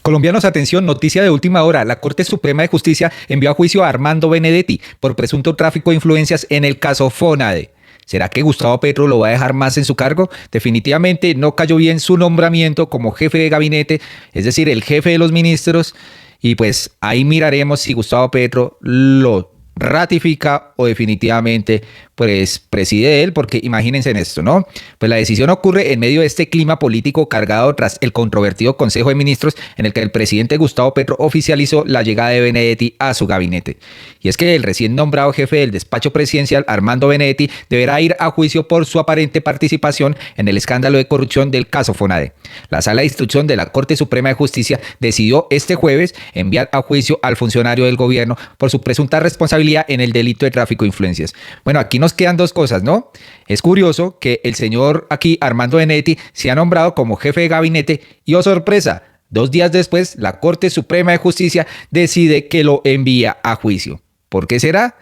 Colombianos, atención, noticia de última hora. La Corte Suprema de Justicia envió a juicio a Armando Benedetti por presunto tráfico de influencias en el caso Fonade. ¿Será que Gustavo Petro lo va a dejar más en su cargo? Definitivamente no cayó bien su nombramiento como jefe de gabinete, es decir, el jefe de los ministros, y pues ahí miraremos si Gustavo Petro lo ratifica o definitivamente pues preside él, porque imagínense en esto, ¿no? Pues la decisión ocurre en medio de este clima político cargado tras el controvertido Consejo de Ministros en el que el presidente Gustavo Petro oficializó la llegada de Benedetti a su gabinete. Y es que el recién nombrado jefe del despacho presidencial, Armando Benedetti, deberá ir a juicio por su aparente participación en el escándalo de corrupción del caso Fonade. La Sala de Instrucción de la Corte Suprema de Justicia decidió este jueves enviar a juicio al funcionario del gobierno por su presunta responsabilidad en el delito de tráfico de influencias. Bueno, aquí nos quedan dos cosas, ¿no? Es curioso que el señor aquí, Armando Benedetti, se ha nombrado como jefe de gabinete y, oh sorpresa, 2 días después, la Corte Suprema de Justicia decide que lo envía a juicio. ¿Por qué será?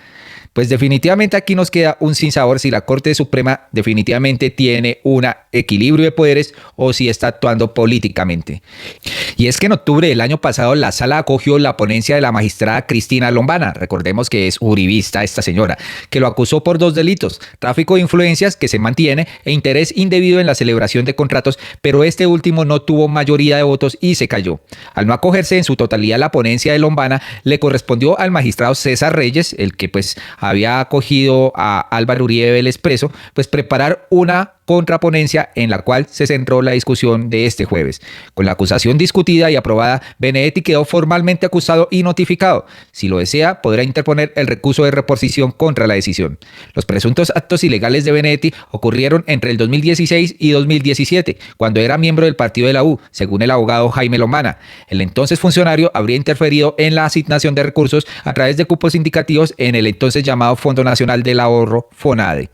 Pues definitivamente aquí nos queda un sinsabor si la Corte Suprema definitivamente tiene un equilibrio de poderes o si está actuando políticamente. Y es que en octubre del año pasado la sala acogió la ponencia de la magistrada Cristina Lombana, recordemos que es uribista esta señora, que lo acusó por 2 delitos: tráfico de influencias, que se mantiene, e interés indebido en la celebración de contratos, pero este último no tuvo mayoría de votos y se cayó. Al no acogerse en su totalidad la ponencia de Lombana, le correspondió al magistrado César Reyes, el que pues había acogido a Álvaro Uribe Vélez preso, pues preparar una contraponencia en la cual se centró la discusión de este jueves. Con la acusación discutida y aprobada, Benedetti quedó formalmente acusado y notificado. Si lo desea, podrá interponer el recurso de reposición contra la decisión. Los presuntos actos ilegales de Benedetti ocurrieron entre el 2016 y 2017, cuando era miembro del partido de la U, según el abogado Jaime Lombana. El entonces funcionario habría interferido en la asignación de recursos a través de cupos indicativos en el entonces llamado Fondo Nacional del Ahorro, FONADE,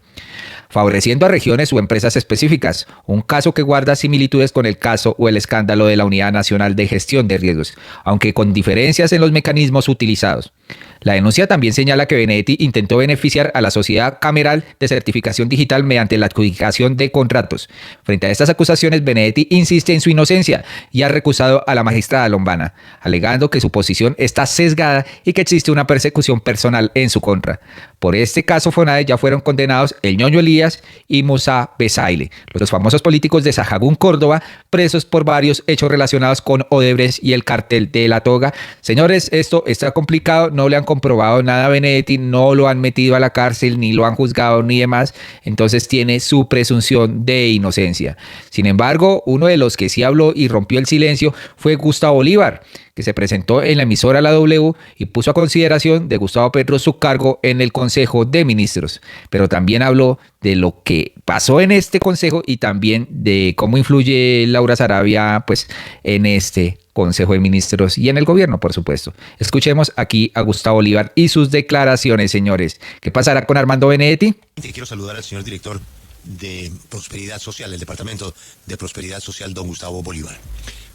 favoreciendo a regiones o empresas específicas, un caso que guarda similitudes con el caso o el escándalo de la Unidad Nacional de Gestión de Riesgos, aunque con diferencias en los mecanismos utilizados. La denuncia también señala que Benedetti intentó beneficiar a la Sociedad Cameral de Certificación Digital mediante la adjudicación de contratos. Frente a estas acusaciones, Benedetti insiste en su inocencia y ha recusado a la magistrada Lombana, alegando que su posición está sesgada y que existe una persecución personal en su contra. Por este caso Fonade ya fueron condenados el Ñoño Elías y Musa Besaile, los famosos políticos de Sahagún, Córdoba, presos por varios hechos relacionados con Odebrecht y el cartel de La Toga. Señores, esto está complicado, no le han comprobado nada a Benedetti, no lo han metido a la cárcel, ni lo han juzgado, ni demás, entonces tiene su presunción de inocencia. Sin embargo, uno de los que sí habló y rompió el silencio fue Gustavo Bolívar, que se presentó en la emisora La W y puso a consideración de Gustavo Petro su cargo en el Consejo de Ministros, pero también habló de lo que pasó en este consejo y también de cómo influye Laura Sarabia pues en este Consejo de Ministros y en el gobierno, por supuesto. Escuchemos aquí a Gustavo Bolívar y sus declaraciones, señores. ¿Qué pasará con Armando Benedetti? Quiero saludar al señor director de Prosperidad Social, el Departamento de Prosperidad Social, don Gustavo Bolívar.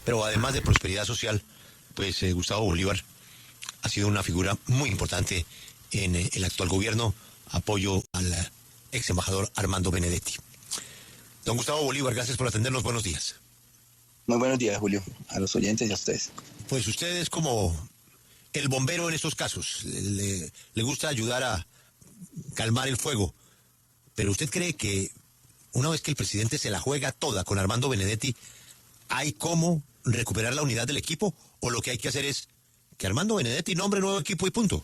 Pero además de Prosperidad Social, pues Gustavo Bolívar ha sido una figura muy importante en el actual gobierno, apoyo al ex embajador Armando Benedetti. Don Gustavo Bolívar, gracias por atendernos, buenos días. Muy buenos días, Julio, a los oyentes y a ustedes. Pues usted es como el bombero en estos casos, le gusta ayudar a calmar el fuego, pero ¿usted cree que una vez que el presidente se la juega toda con Armando Benedetti, hay cómo recuperar la unidad del equipo? ¿O lo que hay que hacer es que Armando Benedetti nombre nuevo equipo y punto?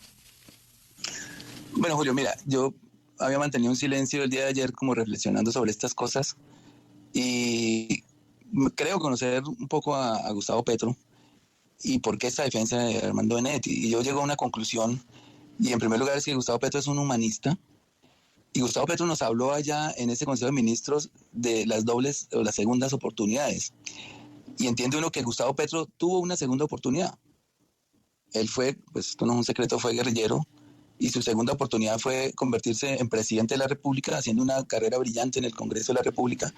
Bueno, Julio, mira, yo había mantenido un silencio el día de ayer como reflexionando sobre estas cosas y creo conocer un poco a Gustavo Petro y por qué esta defensa de Armando Benedetti. Y yo llego a una conclusión, y en primer lugar es que Gustavo Petro es un humanista, y Gustavo Petro nos habló allá en este Consejo de Ministros de las dobles o las segundas oportunidades. Y entiende uno que Gustavo Petro tuvo una segunda oportunidad. Él fue, pues esto no es un secreto, fue guerrillero, y su segunda oportunidad fue convertirse en presidente de la República, haciendo una carrera brillante en el Congreso de la República.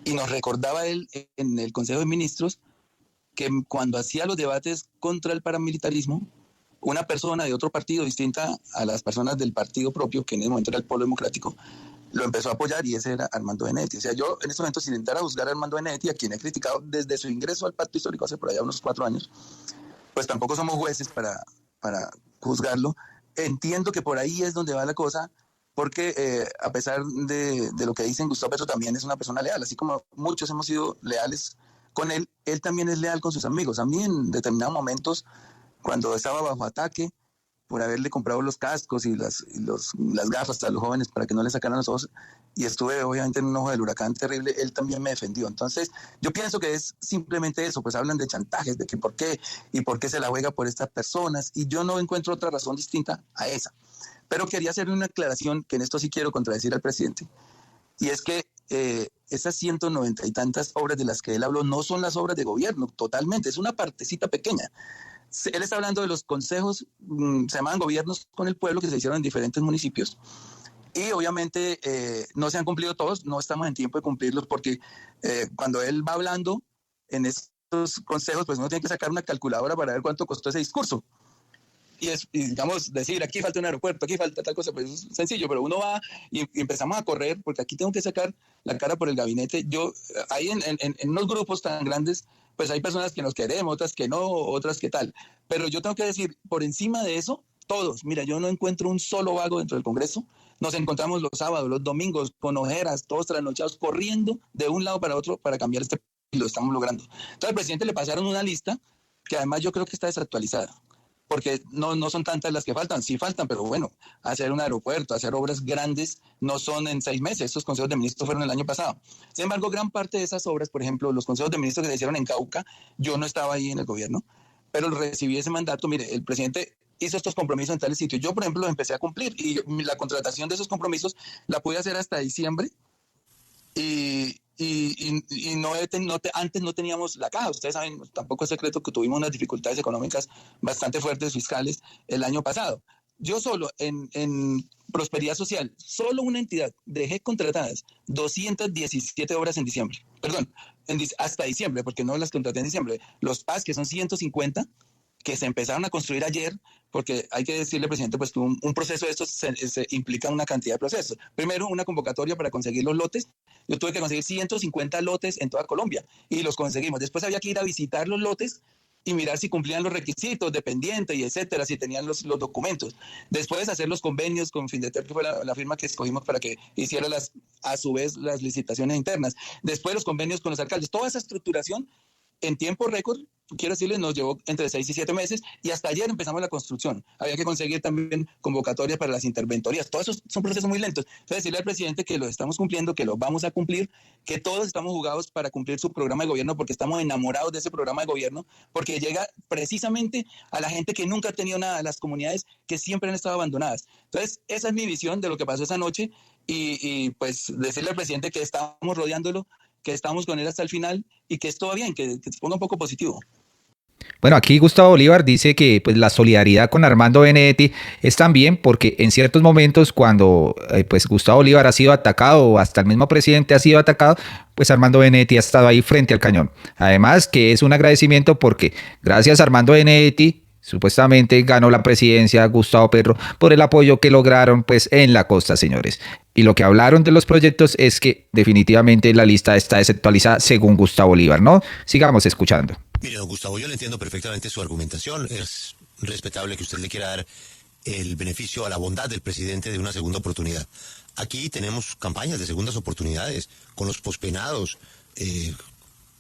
Y nos recordaba él en el Consejo de Ministros que cuando hacía los debates contra el paramilitarismo, una persona de otro partido distinta a las personas del partido propio, que en ese momento era el Polo Democrático, lo empezó a apoyar y ese era Armando Benedetti. O sea, yo en este momento, sin entrar a juzgar a Armando Benedetti, a quien he criticado desde su ingreso al pacto histórico hace por allá unos 4 años, pues tampoco somos jueces para juzgarlo. Entiendo que por ahí es donde va la cosa, porque a pesar de lo que dicen, Gustavo Petro también es una persona leal, así como muchos hemos sido leales con él también es leal con sus amigos. A mí en determinados momentos, cuando estaba bajo ataque, por haberle comprado los cascos y las gafas a los jóvenes para que no le sacaran los ojos, y estuve obviamente en un ojo del huracán terrible, él también me defendió. Entonces, yo pienso que es simplemente eso, pues hablan de chantajes, de que por qué, y por qué se la juega por estas personas, y yo no encuentro otra razón distinta a esa. Pero quería hacerle una aclaración, que en esto sí quiero contradecir al presidente, y es que esas 190 y tantas obras de las que él habló no son las obras de gobierno, totalmente, es una partecita pequeña. Él está hablando de los consejos, se llaman gobiernos con el pueblo, que se hicieron en diferentes municipios. Y obviamente no se han cumplido todos, no estamos en tiempo de cumplirlos, porque cuando él va hablando en estos consejos, pues uno tiene que sacar una calculadora para ver cuánto costó ese discurso. Y digamos, decir, aquí falta un aeropuerto, aquí falta tal cosa, pues es sencillo, pero uno va y empezamos a correr, porque aquí tengo que sacar la cara por el gabinete. Yo, ahí en unos grupos tan grandes, pues hay personas que nos queremos, otras que no, otras que tal. Pero yo tengo que decir, por encima de eso, todos, mira, yo no encuentro un solo vago dentro del Congreso. Nos encontramos los sábados, los domingos, con ojeras, todos trasnochados, corriendo de un lado para otro para cambiar este, y lo estamos logrando. Entonces al presidente le pasaron una lista que además yo creo que está desactualizada, porque no son tantas las que faltan, sí faltan, pero bueno, hacer un aeropuerto, hacer obras grandes, no son en 6 meses, estos consejos de ministros fueron el año pasado. Sin embargo, gran parte de esas obras, por ejemplo, los consejos de ministros que se hicieron en Cauca, yo no estaba ahí en el gobierno, pero recibí ese mandato. Mire, el presidente hizo estos compromisos en tales sitios, yo por ejemplo los empecé a cumplir, y la contratación de esos compromisos la pude hacer hasta diciembre, y antes no teníamos la caja. Ustedes saben, tampoco es secreto que tuvimos unas dificultades económicas bastante fuertes fiscales el año pasado. Yo solo en Prosperidad Social, solo una entidad, dejé contratadas 217 obras en diciembre. Perdón, hasta diciembre, porque no las contraté en diciembre. Los PAS, que son 150, que se empezaron a construir ayer, porque hay que decirle, presidente, pues un proceso de estos se implica una cantidad de procesos. Primero, una convocatoria para conseguir los lotes. Yo tuve que conseguir 150 lotes en toda Colombia y los conseguimos. Después había que ir a visitar los lotes y mirar si cumplían los requisitos de pendiente y etcétera, si tenían los documentos. Después hacer los convenios con Findeter, que fue la firma que escogimos para que hiciera a su vez las licitaciones internas. Después los convenios con los alcaldes. Toda esa estructuración en tiempo récord, quiero decirles, nos llevó entre 6 y 7 meses, y hasta ayer empezamos la construcción. Había que conseguir también convocatorias para las interventorías. Todos esos son procesos muy lentos. Entonces, decirle al presidente que lo estamos cumpliendo, que lo vamos a cumplir, que todos estamos jugados para cumplir su programa de gobierno, porque estamos enamorados de ese programa de gobierno, porque llega precisamente a la gente que nunca ha tenido nada, a las comunidades que siempre han estado abandonadas. Entonces, esa es mi visión de lo que pasó esa noche, y pues decirle al presidente que estamos rodeándolo, que estamos con él hasta el final, y que esto va bien, que se ponga un poco positivo. Bueno, aquí Gustavo Bolívar dice que pues, la solidaridad con Armando Benedetti es también porque en ciertos momentos cuando pues Gustavo Bolívar ha sido atacado, o hasta el mismo presidente ha sido atacado, pues Armando Benedetti ha estado ahí frente al cañón. Además que es un agradecimiento porque gracias a Armando Benedetti supuestamente ganó la presidencia Gustavo Petro por el apoyo que lograron pues en la costa, señores. Y lo que hablaron de los proyectos es que definitivamente la lista está desactualizada según Gustavo Bolívar, ¿no? Sigamos escuchando. Mire, don Gustavo, yo le entiendo perfectamente su argumentación. Es respetable que usted le quiera dar el beneficio a la bondad del presidente de una segunda oportunidad. Aquí tenemos campañas de segundas oportunidades con los pospenados.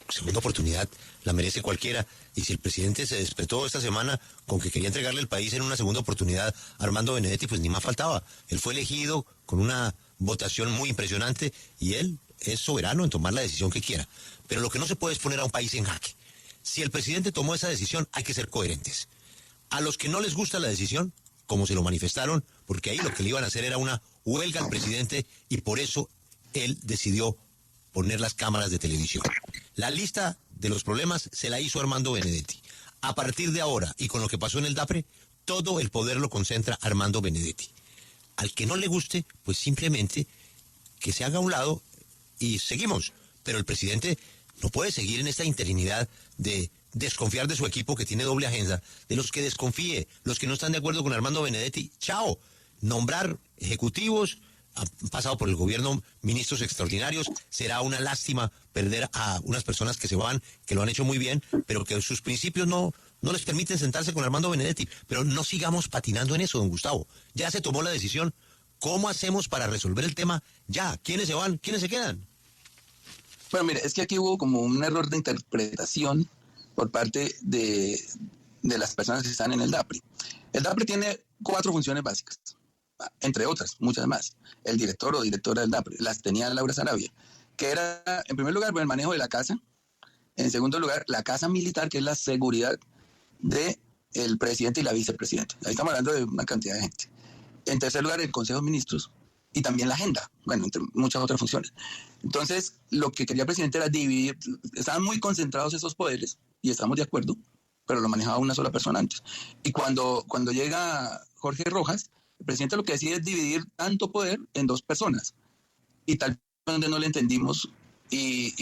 Segunda oportunidad la merece cualquiera. Y si el presidente se despertó esta semana con que quería entregarle el país en una segunda oportunidad a Armando Benedetti, pues ni más faltaba. Él fue elegido con una votación muy impresionante y él es soberano en tomar la decisión que quiera. Pero lo que no se puede es poner a un país en jaque. Si el presidente tomó esa decisión, hay que ser coherentes. A los que no les gusta la decisión, como se lo manifestaron, porque ahí lo que le iban a hacer era una huelga al presidente, y por eso él decidió poner las cámaras de televisión. La lista de los problemas se la hizo Armando Benedetti. A partir de ahora, y con lo que pasó en el DAPRE, todo el poder lo concentra Armando Benedetti. Al que no le guste, pues simplemente que se haga a un lado y seguimos. Pero el presidente no puede seguir en esta interinidad de desconfiar de su equipo, que tiene doble agenda, de los que desconfíe, los que no están de acuerdo con Armando Benedetti, chao. Nombrar ejecutivos han pasado por el gobierno ministros extraordinarios. Será una lástima perder a unas personas que se van, que lo han hecho muy bien, pero que sus principios no les permiten sentarse con Armando Benedetti. Pero no sigamos patinando en eso, don Gustavo. Ya se tomó la decisión. ¿Cómo hacemos para resolver el tema ya? ¿Quiénes se van? ¿Quiénes se quedan? Bueno, mire, es que aquí hubo como un error de interpretación por parte de las personas que están en el DAPRI. El DAPRI tiene 4 funciones básicas, entre otras, muchas más. El director o directora del DAPRI las tenía Laura Sarabia, que era, en primer lugar, el manejo de la casa. En segundo lugar, la casa militar, que es la seguridad del presidente y la vicepresidenta. Ahí estamos hablando de una cantidad de gente. En tercer lugar, el Consejo de Ministros y también la agenda, bueno, entre muchas otras funciones. Entonces, lo que quería el presidente era dividir, estaban muy concentrados esos poderes, y estamos de acuerdo, pero lo manejaba una sola persona antes. Y cuando llega Jorge Rojas, el presidente lo que decide es dividir tanto poder en 2 personas. Y tal vez donde no le entendimos, y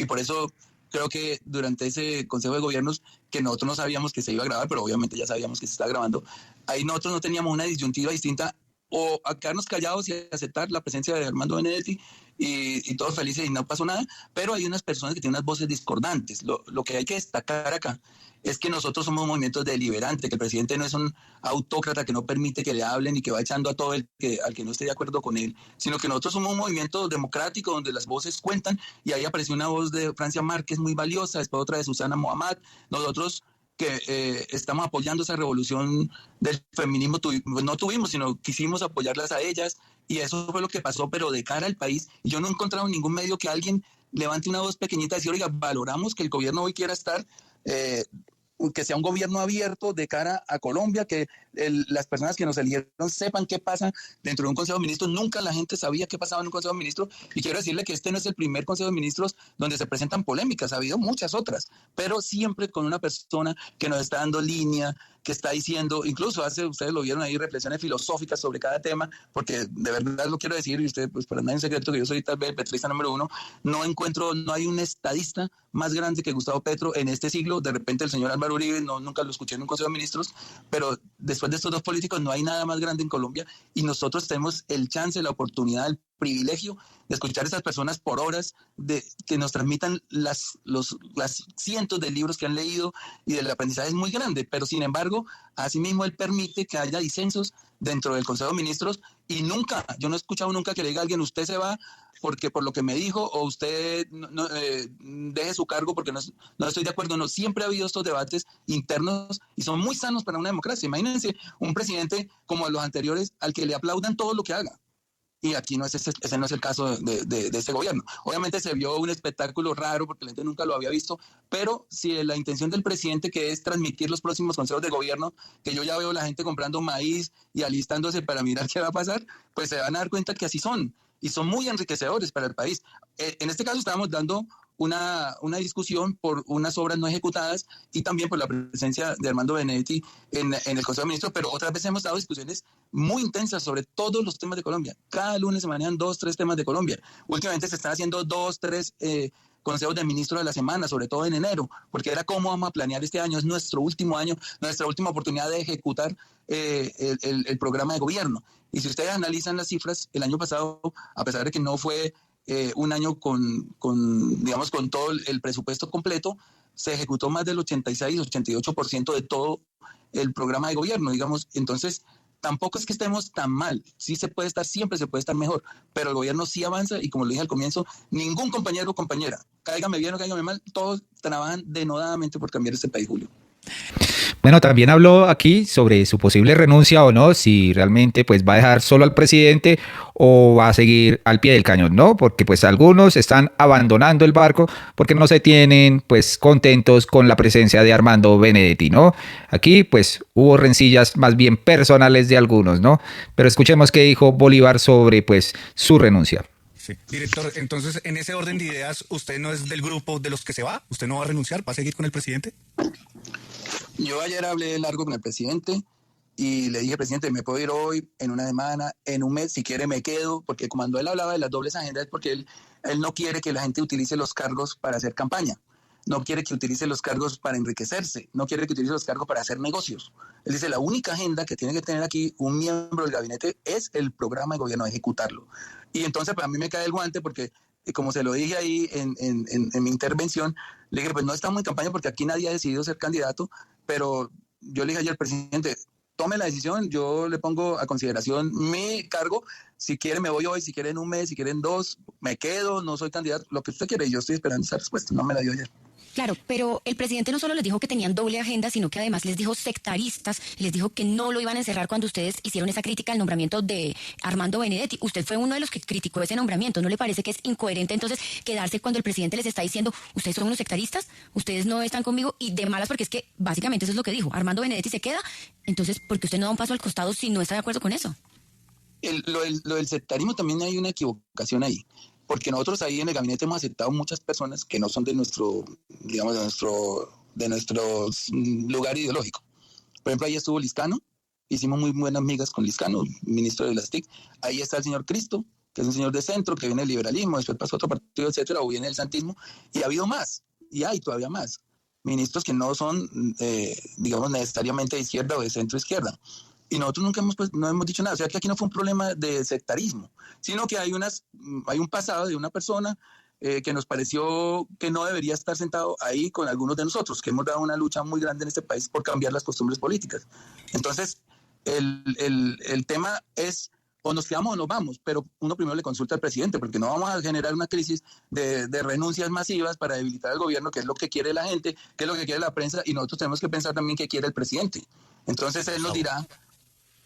por eso creo que durante ese Consejo de Gobiernos, que nosotros no sabíamos que se iba a grabar, pero obviamente ya sabíamos que se está grabando, ahí nosotros no teníamos una disyuntiva distinta, o a quedarnos callados y aceptar la presencia de Armando Benedetti y todos felices y no pasó nada, pero hay unas personas que tienen unas voces discordantes. Lo que hay que destacar acá es que nosotros somos movimientos deliberantes, que el presidente no es un autócrata que no permite que le hablen y que va echando a todo al que no esté de acuerdo con él, sino que nosotros somos un movimiento democrático donde las voces cuentan, y ahí apareció una voz de Francia Márquez muy valiosa, después otra de Susana Mohamed. Nosotros que estamos apoyando esa revolución del feminismo, no tuvimos, sino quisimos apoyarlas a ellas, y eso fue lo que pasó, pero de cara al país. Y yo no he encontrado en ningún medio que alguien levante una voz pequeñita y decir, oiga, valoramos que el gobierno hoy quiera estar, que sea un gobierno abierto de cara a Colombia, que las personas que nos eligieron sepan qué pasa dentro de un Consejo de Ministros. Nunca la gente sabía qué pasaba en un Consejo de Ministros, y quiero decirle que este no es el primer Consejo de Ministros donde se presentan polémicas, ha habido muchas otras, pero siempre con una persona que nos está dando línea, que está diciendo, incluso ustedes lo vieron ahí, reflexiones filosóficas sobre cada tema, porque de verdad lo quiero decir, y usted, pues para nadie es secreto que yo soy tal vez el petrista número 1, no hay un estadista más grande que Gustavo Petro en este siglo. De repente el señor Álvaro Uribe, nunca lo escuché en un Consejo de Ministros, pero después de estos 2 políticos no hay nada más grande en Colombia, y nosotros tenemos el chance, la oportunidad, el privilegio de escuchar a esas personas por horas, de que nos transmitan las cientos de libros que han leído, y el aprendizaje es muy grande, pero sin embargo, asimismo él permite que haya disensos dentro del Consejo de Ministros, y yo no he escuchado nunca que le diga a alguien, usted se va porque por lo que me dijo, o usted deje su cargo porque no estoy de acuerdo. No, siempre ha habido estos debates internos y son muy sanos para una democracia. Imagínense un presidente como los anteriores al que le aplaudan todo lo que haga. Y aquí ese no es el caso de este gobierno. Obviamente se vio un espectáculo raro porque la gente nunca lo había visto, pero si la intención del presidente, que es transmitir los próximos consejos de gobierno, que yo ya veo la gente comprando maíz y alistándose para mirar qué va a pasar, pues se van a dar cuenta que así son, y son muy enriquecedores para el país. En este caso estábamos dando una discusión por unas obras no ejecutadas y también por la presencia de Armando Benedetti en el Consejo de Ministros, pero otras veces hemos dado discusiones muy intensas sobre todos los temas de Colombia. Cada lunes se manejan 2, 3 temas de Colombia. Últimamente se están haciendo 2, 3 consejos de ministros de la semana, sobre todo en enero, porque era cómo vamos a planear este año. Es nuestro último año, nuestra última oportunidad de ejecutar el programa de gobierno. Y si ustedes analizan las cifras, el año pasado, a pesar de que no fue un año con todo el presupuesto completo, se ejecutó más del 86-88% de todo el programa de gobierno, digamos. Entonces, tampoco es que estemos tan mal. Sí se puede estar, siempre se puede estar mejor, pero el gobierno sí avanza, y como lo dije al comienzo, ningún compañero o compañera, cáigame bien o cáigame mal, todos trabajan denodadamente por cambiar este país, Julio. Bueno, también habló aquí sobre su posible renuncia o no, si realmente pues va a dejar solo al presidente o va a seguir al pie del cañón, ¿no? Porque pues algunos están abandonando el barco porque no se tienen pues contentos con la presencia de Armando Benedetti, ¿no? Aquí pues hubo rencillas más bien personales de algunos, ¿no? Pero escuchemos qué dijo Bolívar sobre pues su renuncia. Sí. Director, entonces en ese orden de ideas, ¿usted no es del grupo de los que se va? ¿Usted no va a renunciar? ¿Va a seguir con el presidente? Yo ayer hablé largo con el presidente y le dije, presidente, me puedo ir hoy, en una semana, en un mes, si quiere me quedo, porque cuando él hablaba de las dobles agendas es porque él no quiere que la gente utilice los cargos para hacer campaña. no quiere que utilice los cargos para enriquecerse, no quiere que utilice los cargos para hacer negocios. Él dice, la única agenda que tiene que tener aquí un miembro del gabinete es el programa de gobierno, ejecutarlo. Y entonces para mí me cae el guante porque, como se lo dije ahí en mi intervención, le dije, pues no estamos en campaña porque aquí nadie ha decidido ser candidato, pero yo le dije ayer al presidente, tome la decisión, yo le pongo a consideración mi cargo, si quiere me voy hoy, si quiere en un mes, si quiere en 2, me quedo, no soy candidato, lo que usted quiere, yo estoy esperando esa respuesta, no me la dio ayer. Claro, pero el presidente no solo les dijo que tenían doble agenda, sino que además les dijo sectaristas, les dijo que no lo iban a encerrar cuando ustedes hicieron esa crítica al nombramiento de Armando Benedetti. Usted fue uno de los que criticó ese nombramiento. ¿No le parece que es incoherente entonces quedarse cuando el presidente les está diciendo, ustedes son unos sectaristas, ustedes no están conmigo y de malas? Porque es que básicamente eso es lo que dijo. Armando Benedetti se queda, entonces ¿por qué usted no da un paso al costado si no está de acuerdo con eso? Lo del sectarismo también hay una equivocación ahí. Porque nosotros ahí en el gabinete hemos aceptado muchas personas que no son de nuestro, digamos, de nuestro lugar ideológico. Por ejemplo, ahí estuvo Liscano, hicimos muy buenas migas con Liscano, ministro de las TIC. Ahí está el señor Cristo, que es un señor de centro, que viene del liberalismo, después pasó a otro partido, etcétera, o viene del santismo, y ha habido más, y hay todavía más, ministros que no son, digamos, necesariamente de izquierda o de centro-izquierda. Y nosotros nunca no hemos dicho nada. O sea, que aquí no fue un problema de sectarismo, sino que hay un pasado de una persona que nos pareció que no debería estar sentado ahí con algunos de nosotros, que hemos dado una lucha muy grande en este país por cambiar las costumbres políticas. Entonces, el tema es o nos quedamos o nos vamos, pero uno primero le consulta al presidente, porque no vamos a generar una crisis de renuncias masivas para debilitar al gobierno, que es lo que quiere la gente, que es lo que quiere la prensa, y nosotros tenemos que pensar también qué quiere el presidente. Entonces, él nos dirá,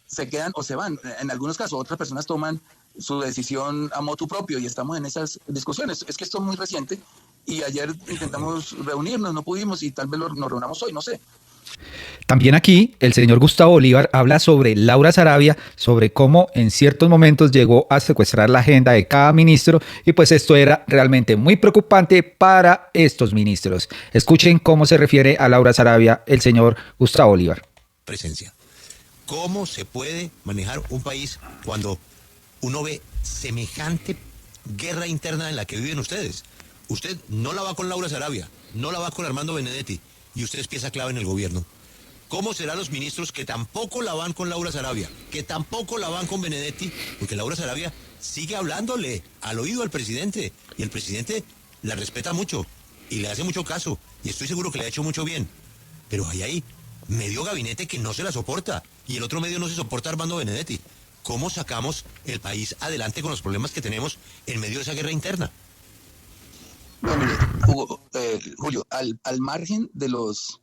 se quedan o se van. En algunos casos, otras personas toman su decisión a motu propio y estamos en esas discusiones. Es que esto es muy reciente y ayer intentamos reunirnos, no pudimos y tal vez nos reunamos hoy, no sé. También aquí el señor Gustavo Bolívar habla sobre Laura Sarabia, sobre cómo en ciertos momentos llegó a secuestrar la agenda de cada ministro y pues esto era realmente muy preocupante para estos ministros. Escuchen cómo se refiere a Laura Sarabia el señor Gustavo Bolívar. Presencia. ¿Cómo se puede manejar un país cuando uno ve semejante guerra interna en la que viven ustedes? Usted no la va con Laura Sarabia, no la va con Armando Benedetti, y usted es pieza clave en el gobierno. ¿Cómo serán los ministros que tampoco la van con Laura Sarabia, que tampoco la van con Benedetti? Porque Laura Sarabia sigue hablándole al oído al presidente, y el presidente la respeta mucho, y le hace mucho caso, y estoy seguro que le ha hecho mucho bien. Pero hay medio gabinete que no se la soporta y el otro medio no se soporta a Armando Benedetti. ¿Cómo sacamos el país adelante con los problemas que tenemos en medio de esa guerra interna? Bueno, Julio, al margen de los,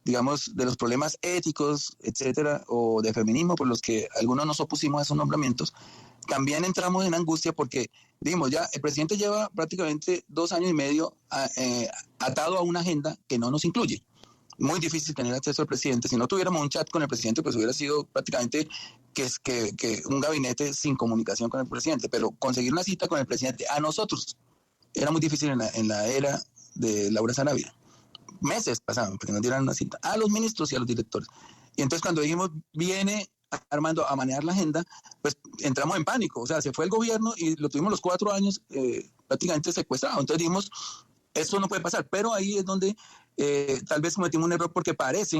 digamos, de los problemas éticos, etcétera, o de feminismo por los que algunos nos opusimos a esos nombramientos, también entramos en angustia porque, digamos, ya el presidente lleva prácticamente 2 años y medio atado a una agenda que no nos incluye. Muy difícil tener acceso al presidente. Si no tuviéramos un chat con el presidente, pues hubiera sido prácticamente que un gabinete sin comunicación con el presidente. Pero conseguir una cita con el presidente a nosotros era muy difícil en la era de Laura Sarabia. Meses pasaban para que nos dieran una cita a los ministros y a los directores. Y entonces cuando dijimos, viene Armando a manejar la agenda, pues entramos en pánico. O sea, se fue el gobierno y lo tuvimos los 4 años prácticamente secuestrado. Entonces dijimos, eso no puede pasar. Pero ahí es donde tal vez cometimos un error porque parece,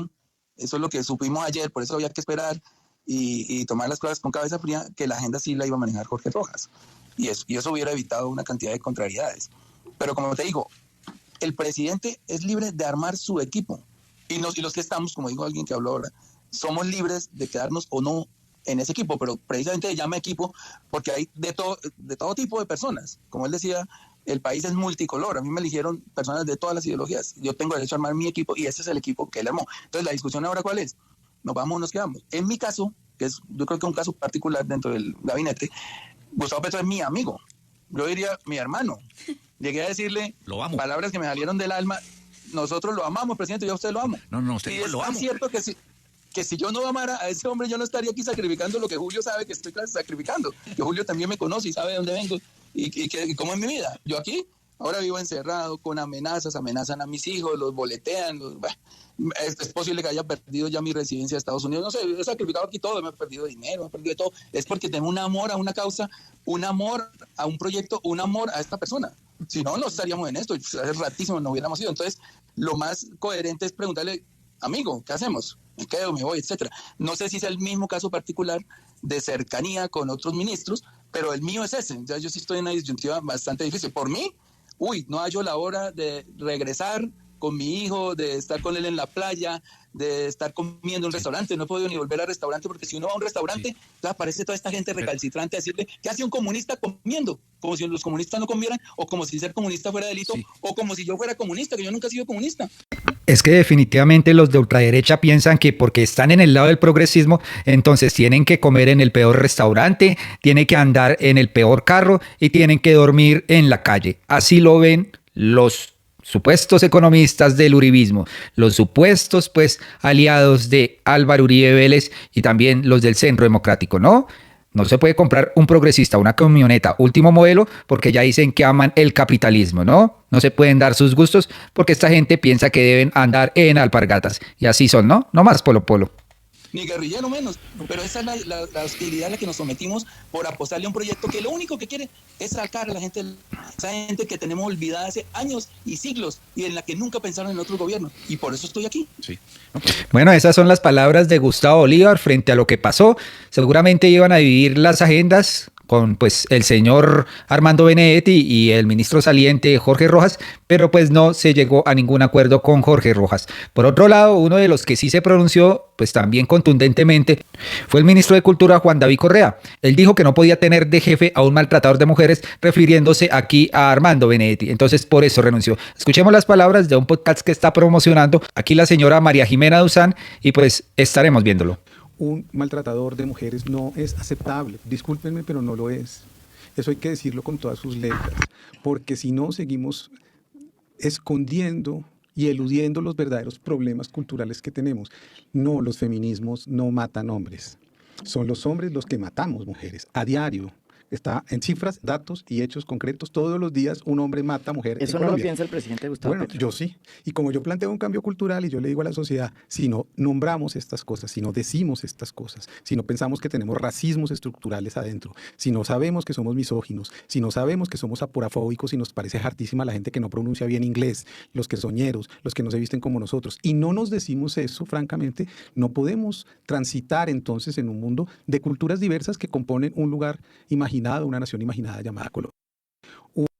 eso es lo que supimos ayer, por eso había que esperar y tomar las cosas con cabeza fría, que la agenda sí la iba a manejar Jorge Rojas. Y eso hubiera evitado una cantidad de contrariedades. Pero como te digo, el presidente es libre de armar su equipo. Y los que estamos, como dijo alguien que habló ahora, somos libres de quedarnos o no en ese equipo, pero precisamente se llama equipo porque hay de todo tipo de personas. Como él decía, el país es multicolor. A mí me eligieron personas de todas las ideologías. Yo tengo derecho a armar mi equipo y ese es el equipo que él armó. Entonces, la discusión ahora, ¿cuál es? ¿Nos vamos o nos quedamos? En mi caso, que es yo creo que un caso particular dentro del gabinete, Gustavo Petro es mi amigo. Yo diría mi hermano. Llegué a decirle palabras que me salieron del alma. Nosotros lo amamos, presidente, yo a usted lo amo. No, usted y lo amo. Es cierto que si yo no amara a ese hombre, yo no estaría aquí sacrificando lo que Julio sabe que estoy sacrificando. Que Julio también me conoce y sabe de dónde vengo y cómo es mi vida. Yo aquí Ahora vivo encerrado con amenazas, amenazan a mis hijos, los boletean, es posible que haya perdido ya mi residencia de Estados Unidos, no sé, he sacrificado aquí todo, me he perdido dinero, me he perdido todo, es porque tengo un amor a una causa, un amor a un proyecto, un amor a esta persona. Si no, no estaríamos en esto, hace ratísimo no hubiéramos ido. Entonces, lo más coherente es preguntarle, amigo, ¿qué hacemos? ¿Me quedo, me voy, etcétera? No sé si es el mismo caso particular de cercanía con otros ministros, pero el mío es ese. Ya yo sí estoy en una disyuntiva bastante difícil. Por mí, no hallo la hora de regresar con mi hijo, de estar con él en la playa, de estar comiendo en un restaurante. No he podido ni volver al restaurante, porque si uno va a un restaurante, aparece toda esta gente recalcitrante a decirle, ¿qué hace un comunista comiendo? Como si los comunistas no comieran, o como si ser comunista fuera delito, o como si yo fuera comunista, que yo nunca he sido comunista. Es que definitivamente los de ultraderecha piensan que porque están en el lado del progresismo, entonces tienen que comer en el peor restaurante, tienen que andar en el peor carro y tienen que dormir en la calle. Así lo ven los supuestos economistas del uribismo, los supuestos aliados de Álvaro Uribe Vélez y también los del Centro Democrático, ¿no? No se puede comprar un progresista una camioneta último modelo porque ya dicen que aman el capitalismo, ¿no? No se pueden dar sus gustos porque esta gente piensa que deben andar en alpargatas. Y así son, ¿no? No más polo. Ni guerrillero menos, pero esa es la hostilidad a la que nos sometimos por apostarle a un proyecto que lo único que quiere es sacar a la gente, esa gente que tenemos olvidada hace años y siglos y en la que nunca pensaron en otro gobierno, y por eso estoy aquí. Sí. Bueno, esas son las palabras de Gustavo Bolívar frente a lo que pasó. Seguramente iban a dividir las agendas con el señor Armando Benedetti y el ministro saliente Jorge Rojas, pero no se llegó a ningún acuerdo con Jorge Rojas. Por otro lado, uno de los que sí se pronunció también contundentemente fue el ministro de Cultura Juan David Correa. Él dijo que no podía tener de jefe a un maltratador de mujeres, refiriéndose aquí a Armando Benedetti. Entonces por eso renunció. Escuchemos las palabras de un podcast que está promocionando aquí la señora María Jimena Duzán y estaremos viéndolo. Un maltratador de mujeres no es aceptable. Discúlpenme, pero no lo es. Eso hay que decirlo con todas sus letras, porque si no seguimos escondiendo y eludiendo los verdaderos problemas culturales que tenemos. No, los feminismos no matan hombres. Son los hombres los que matamos mujeres a diario. Está en cifras, datos y hechos concretos. Todos los días un hombre mata a mujer. Eso no lo piensa el presidente Gustavo Petro. Yo sí. Y como yo planteo un cambio cultural y yo le digo a la sociedad, si no nombramos estas cosas, si no decimos estas cosas, si no pensamos que tenemos racismos estructurales adentro, si no sabemos que somos misóginos, si no sabemos que somos aporafóbicos y nos parece hartísima la gente que no pronuncia bien inglés, los que soñeros, los que no se visten como nosotros, y no nos decimos eso, francamente, no podemos transitar entonces en un mundo de culturas diversas que componen un lugar imaginado, una nación imaginada llamada Colombia.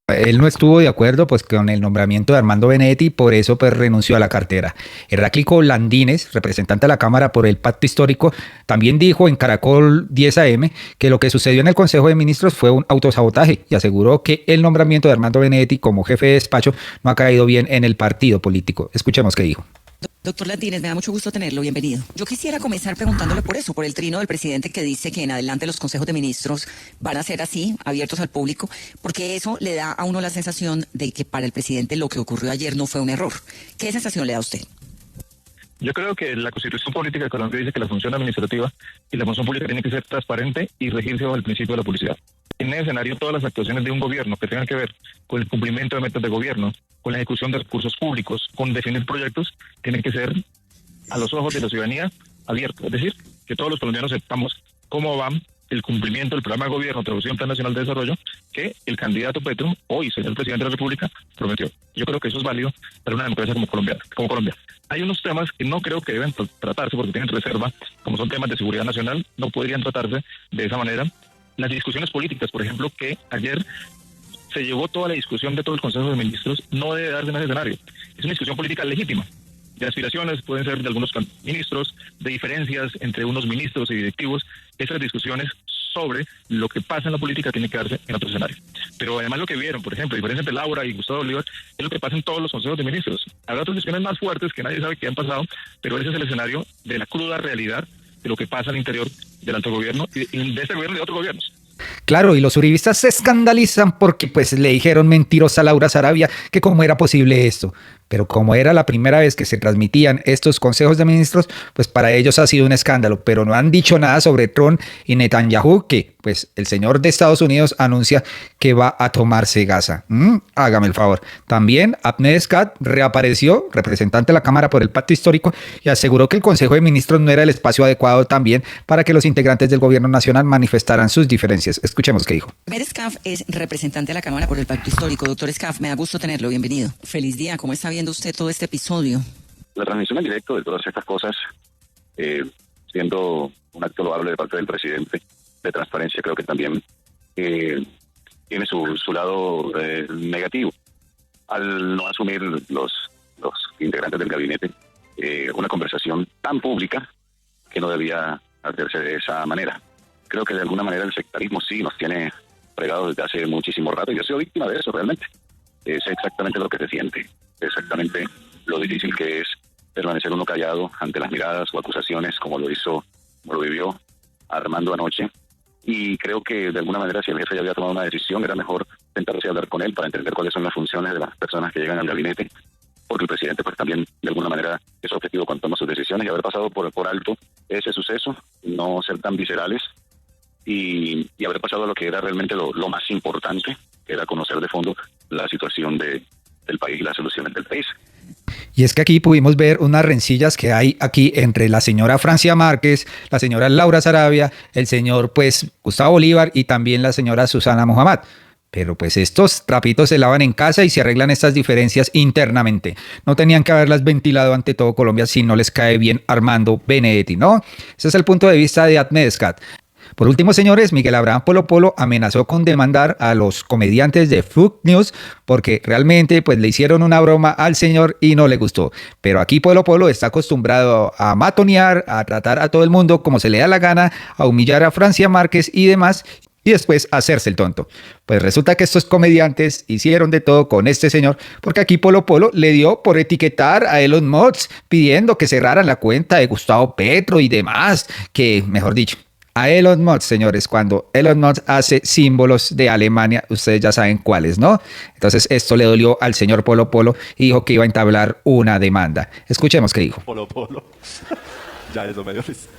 Él no estuvo de acuerdo con el nombramiento de Armando Benedetti y por eso renunció a la cartera. Heraclico Landines, representante de la Cámara por el Pacto Histórico, también dijo en Caracol 10 AM que lo que sucedió en el Consejo de Ministros fue un autosabotaje y aseguró que el nombramiento de Armando Benedetti como jefe de despacho no ha caído bien en el partido político. Escuchemos qué dijo. Doctor Landines, me da mucho gusto tenerlo, bienvenido. Yo quisiera comenzar preguntándole por eso, por el trino del presidente que dice que en adelante los consejos de ministros van a ser así, abiertos al público, porque eso le da a uno la sensación de que para el presidente lo que ocurrió ayer no fue un error. ¿Qué sensación le da a usted? Yo creo que la Constitución Política de Colombia dice que la función administrativa y la función pública tiene que ser transparente y regirse bajo el principio de la publicidad. En ese escenario, todas las actuaciones de un gobierno que tengan que ver con el cumplimiento de metas de gobierno, con la ejecución de recursos públicos, con definir proyectos, tienen que ser a los ojos de la ciudadanía abiertos. Es decir, que todos los colombianos sepamos cómo va el cumplimiento del programa de gobierno, traducción Plan Nacional de Desarrollo, que el candidato Petro, hoy señor presidente de la República, prometió. Yo creo que eso es válido para una democracia como Colombia. Hay unos temas que no creo que deben tratarse porque tienen reserva, como son temas de seguridad nacional, no podrían tratarse de esa manera. Las discusiones políticas, por ejemplo, que ayer se llevó toda la discusión de todo el Consejo de Ministros, no debe darse en ese escenario. Es una discusión política legítima. De aspiraciones pueden ser de algunos ministros, de diferencias entre unos ministros y directivos. Esas discusiones sobre lo que pasa en la política tienen que darse en otro escenario. Pero además lo que vieron, por ejemplo, la diferencia entre Laura y Gustavo Bolívar, es lo que pasa en todos los consejos de ministros. Habrá otras discusiones más fuertes que nadie sabe que han pasado, pero ese es el escenario de la cruda realidad de lo que pasa al interior del alto gobierno y de este gobierno y de otros gobiernos. Claro, y los uribistas se escandalizan porque le dijeron mentirosa a Laura Sarabia que cómo era posible esto. Pero como era la primera vez que se transmitían estos consejos de ministros, pues para ellos ha sido un escándalo, pero no han dicho nada sobre Trump y Netanyahu, que pues el señor de Estados Unidos anuncia que va a tomarse Gaza. Hágame el favor. También Ahmed Scott reapareció, representante de la Cámara por el Pacto Histórico, y aseguró que el Consejo de Ministros no era el espacio adecuado también para que los integrantes del gobierno nacional manifestaran sus diferencias. Escuchemos qué dijo. Ahmed Scott es representante de la Cámara por el Pacto Histórico. Doctor Scott, me da gusto tenerlo. Bienvenido. Feliz día. ¿Cómo está viendo usted todo este episodio? La transmisión en directo de todas estas cosas, siendo un acto loable de parte del presidente de transparencia, creo que también tiene su lado negativo. Al no asumir los integrantes del gabinete una conversación tan pública que no debía hacerse de esa manera. Creo que de alguna manera el sectarismo sí nos tiene fregados desde hace muchísimo rato. Yo he sido víctima de eso realmente. Sé exactamente lo que se siente, exactamente lo difícil que es permanecer uno callado ante las miradas o acusaciones como lo vivió Armando anoche. Y creo que de alguna manera, si el jefe ya había tomado una decisión, era mejor sentarse a hablar con él para entender cuáles son las funciones de las personas que llegan al gabinete, porque el presidente pues también de alguna manera es objetivo cuando toma sus decisiones, y haber pasado por alto ese suceso, no ser tan viscerales y haber pasado a lo que era realmente lo más importante, que era conocer de fondo la situación del país y las soluciones del país. Y es que aquí pudimos ver unas rencillas que hay aquí entre la señora Francia Márquez, la señora Laura Sarabia, el señor pues Gustavo Bolívar y también la señora Susana Muhammad. Pero pues estos trapitos se lavan en casa y se arreglan estas diferencias internamente. No tenían que haberlas ventilado ante todo Colombia si no les cae bien Armando Benedetti, ¿no? Ese es el punto de vista de Ahmed Scott. Por último, señores, Miguel Abraham Polo Polo amenazó con demandar a los comediantes de Fox News porque realmente pues le hicieron una broma al señor y no le gustó. Pero aquí Polo Polo está acostumbrado a matonear, a tratar a todo el mundo como se le da la gana, a humillar a Francia Márquez y demás, y después hacerse el tonto. Pues resulta que estos comediantes hicieron de todo con este señor, porque aquí Polo Polo le dio por etiquetar a Elon Musk pidiendo que cerraran la cuenta de Gustavo Petro y demás, que mejor dicho, a Elon Musk, señores, cuando Elon Musk hace símbolos de Alemania, ustedes ya saben cuáles, ¿no? Entonces esto le dolió al señor Polo Polo y dijo que iba a entablar una demanda. Escuchemos qué dijo. Polo Polo, ya eso me dio risa.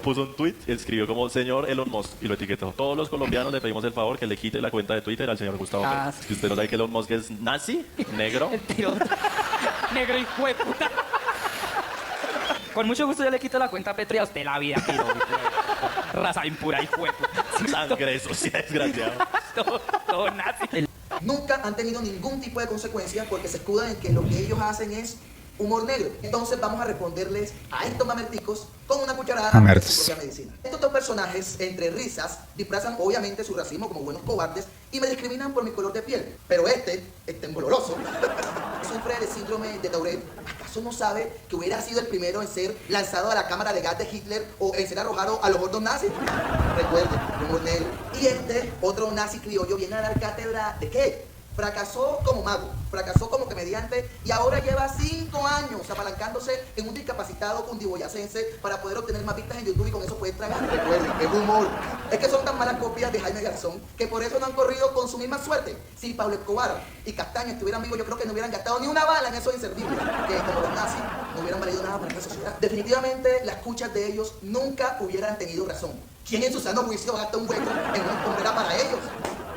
Puso un tweet y escribió como señor Elon Musk y lo etiquetó. Todos los colombianos le pedimos el favor que le quite la cuenta de Twitter al señor Gustavo Petro. Si usted no sabe que Elon Musk es nazi, negro. Negro y jueputa. Con mucho gusto yo le quito la cuenta a Petro y a usted la vida, pero raza impura y jueputa. Sangre sucia, desgraciado. Todo nazi. Nunca han tenido ningún tipo de consecuencia porque se escudan en que lo que ellos hacen es humor negro. Entonces vamos a responderles a estos mamerticos con una cucharada de su propia medicina. Estos dos personajes, entre risas, disfrazan obviamente su racismo como buenos cobardes y me discriminan por mi color de piel. Pero este emboloroso, sufre de síndrome de Tourette. ¿Acaso no sabe que hubiera sido el primero en ser lanzado a la cámara de gas de Hitler o en ser arrojado a los gordos nazis? Recuerden, humor negro. Y este, otro nazi criollo, viene a dar cátedra ¿de qué? Fracasó como mago, fracasó como comediante y ahora lleva 5 años apalancándose en un discapacitado cundiboyacense para poder obtener más vistas en YouTube y con eso puede tragar. Recuerden, es humor. Es que son tan malas copias de Jaime Garzón que por eso no han corrido con su misma suerte. Si Pablo Escobar y Castaño estuvieran vivos, yo creo que no hubieran gastado ni una bala en esos inservibles, que como los nazis no hubieran valido nada para esta sociedad. Definitivamente las cuchas de ellos nunca hubieran tenido razón. ¿Quién en su sano juicio gasta un hueco en una escombrera para ellos?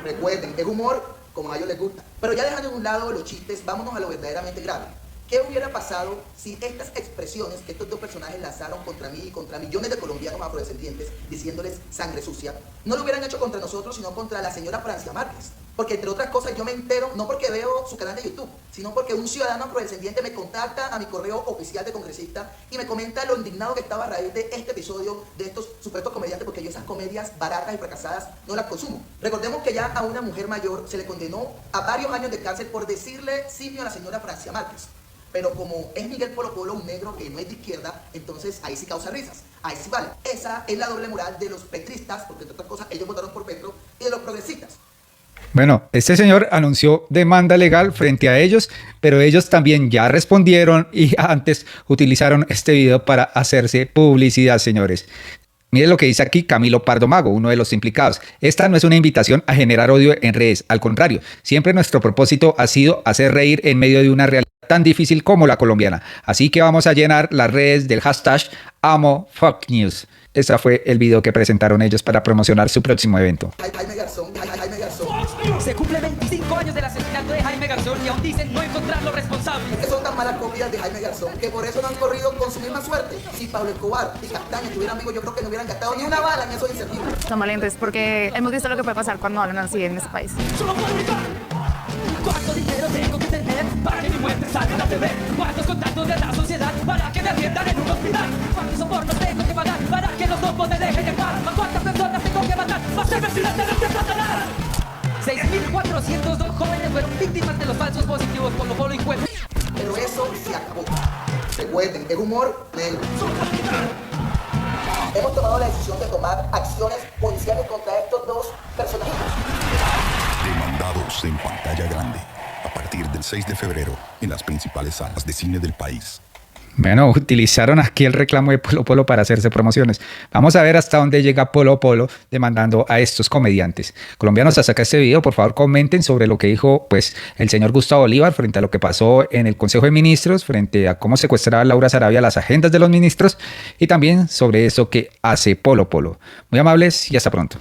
Recuerden, es humor como a ellos les gusta. Pero ya dejando de un lado los chistes, vámonos a lo verdaderamente grave. ¿Qué hubiera pasado si estas expresiones que estos dos personajes lanzaron contra mí y contra millones de colombianos afrodescendientes, diciéndoles sangre sucia, no lo hubieran hecho contra nosotros, sino contra la señora Francia Márquez? Porque entre otras cosas yo me entero, no porque veo su canal de YouTube, sino porque un ciudadano afrodescendiente me contacta a mi correo oficial de congresista y me comenta lo indignado que estaba a raíz de este episodio de estos supuestos comediantes, porque yo esas comedias baratas y fracasadas no las consumo. Recordemos que ya a una mujer mayor se le condenó a varios años de cárcel por decirle simio a la señora Francia Márquez. Pero como es Miguel Polo Polo, un negro que no es de izquierda, entonces ahí sí causa risas, ahí sí vale. Esa es la doble moral de los petristas, porque entre otras cosas ellos votaron por Petro, y de los progresistas. Bueno, este señor anunció demanda legal frente a ellos, pero ellos también ya respondieron y antes utilizaron este video para hacerse publicidad, señores. Miren lo que dice aquí Camilo Pardo Mago, uno de los implicados. Esta no es una invitación a generar odio en redes, al contrario, siempre nuestro propósito ha sido hacer reír en medio de una realidad tan difícil como la colombiana. Así que vamos a llenar las redes del hashtag #AmoFoxNews. Ese fue el video que presentaron ellos para promocionar su próximo evento. Jaime Garzón. Se cumple 25 años del asesinato de Jaime Garzón y aún dicen no encontrar los responsables. Que son tan malas copias de Jaime Garzón que por eso no han corrido con su misma suerte. Si Pablo Escobar y Castaño tuvieran amigos, yo creo que no hubieran gastado ni una bala en esos incendios. Son valientes porque hemos visto lo que puede pasar cuando hablan así en este país. ¿Cuánto dinero tengo que tener para que mi muerte salga en la TV? ¿Cuántos contactos de la sociedad para que me atiendan en un hospital? ¿Cuántos sobornos tengo que pagar para que los locos me dejen en paz? ¿Cuántas personas tengo que matar para ser presidente de este Satanás? 6.402 jóvenes fueron víctimas de los falsos positivos Polo Polo y Cueto. Pero eso se acabó. Recuerden, es humor negro. Hemos tomado la decisión de tomar acciones policiales contra estos dos personajes. Demandados en pantalla grande, a partir del 6 de febrero, en las principales salas de cine del país. Bueno, utilizaron aquí el reclamo de Polo Polo para hacerse promociones. Vamos a ver hasta dónde llega Polo Polo demandando a estos comediantes. Colombianos, hasta acá este video, por favor comenten sobre lo que dijo pues, el señor Gustavo Bolívar frente a lo que pasó en el Consejo de Ministros, frente a cómo secuestraba Laura Sarabia las agendas de los ministros y también sobre eso que hace Polo Polo. Muy amables y hasta pronto.